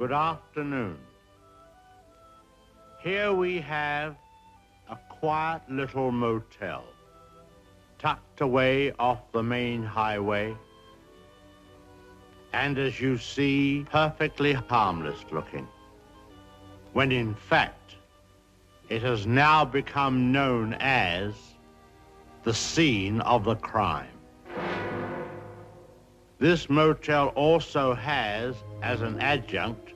Good afternoon. Here we have a quiet little motel, tucked away off the main highway, and as you see, perfectly harmless looking, when in fact, it has now become known as the scene of the crime. This motel also has, as an adjunct,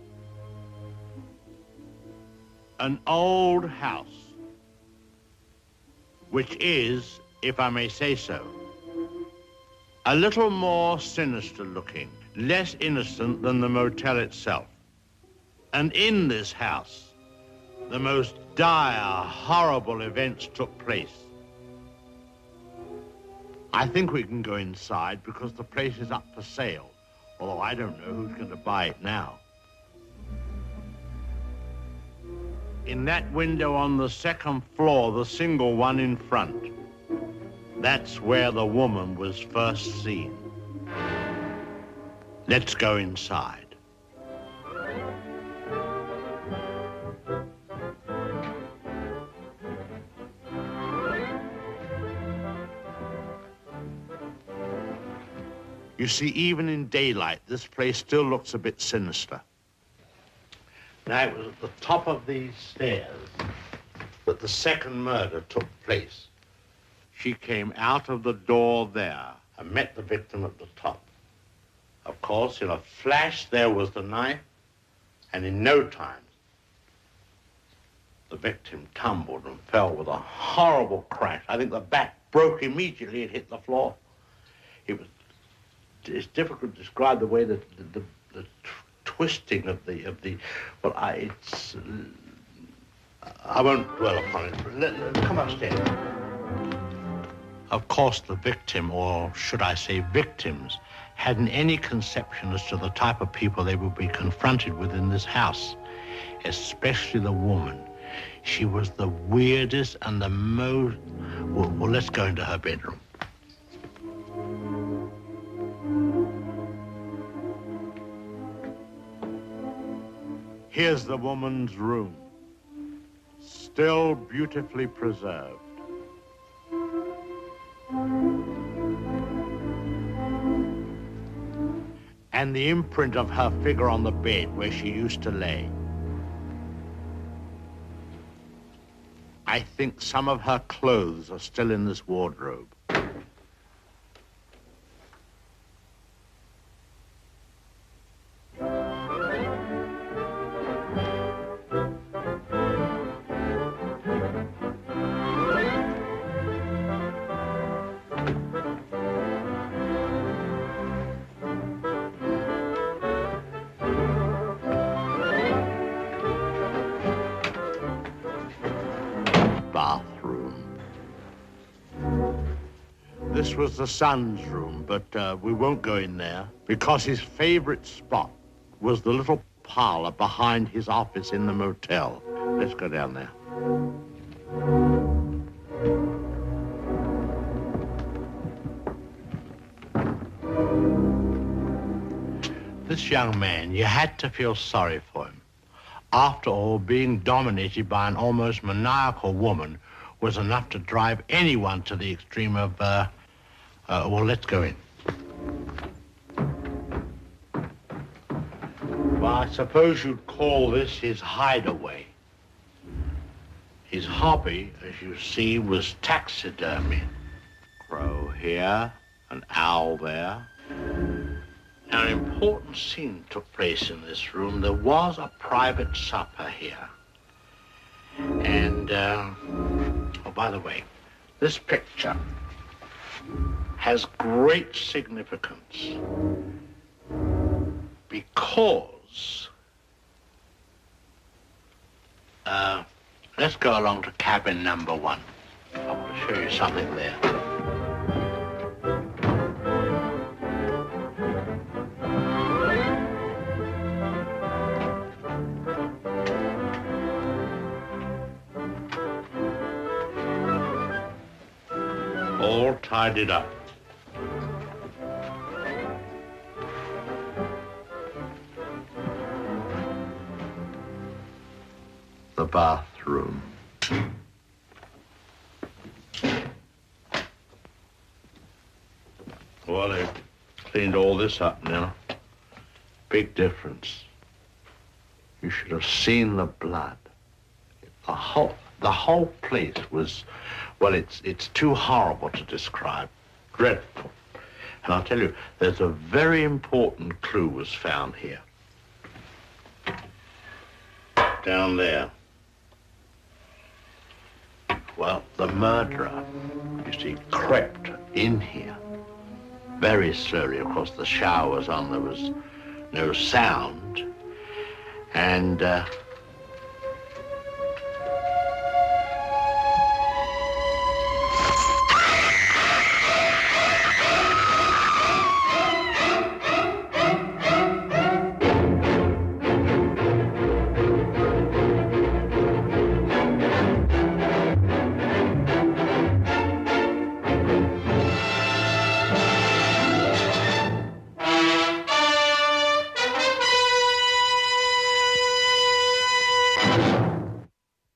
an old house, which is, if I may say so, a little more sinister looking, less innocent than the motel itself. And in this house, the most dire, horrible events took place. I think we can go inside because the place is up for sale, although I don't know who's going to buy it now. In that window on the second floor, the single one in front, that's where the woman was first seen. Let's go inside. You see, even in daylight, this place still looks a bit sinister. Now, it was at the top of these stairs that the second murder took place. She came out of the door there and met the victim at the top. Of course, in a flash, there was the knife, and in no time, the victim tumbled and fell with a horrible crash. I think the back broke immediately and hit the floor. It's difficult to describe the way that the twisting of the well, I won't dwell upon it. Come upstairs. Of course, the victim, or should I say victims, hadn't any conception as to the type of people they would be confronted with in this house, especially the woman. She was the weirdest and the most... Well, let's go into her bedroom. Here's the woman's room, still beautifully preserved. And the imprint of her figure on the bed where she used to lay. I think some of her clothes are still in this wardrobe. This was the son's room, but we won't go in there because his favorite spot was the little parlor behind his office in the motel. Let's go down there. This young man, you had to feel sorry for him. After all, being dominated by an almost maniacal woman was enough to drive anyone to the extreme of, well, let's go in. Well, I suppose you'd call this his hideaway. His hobby, as you see, was taxidermy. Crow here, an owl there. Now, an important scene took place in this room. There was a private supper here. And, oh, by the way, this picture has great significance because, let's go along to cabin number 1. I want to show you something there. All tidied up. the bathroom. Well, they cleaned all this up now. Big difference. You should have seen the blood. The whole place was, well, it's too horrible to describe. Dreadful. And I'll tell you, there's a very important clue was found here. Down there. Well, the murderer, you see, crept in here very slowly. Of course, the shower was on, there was no sound. And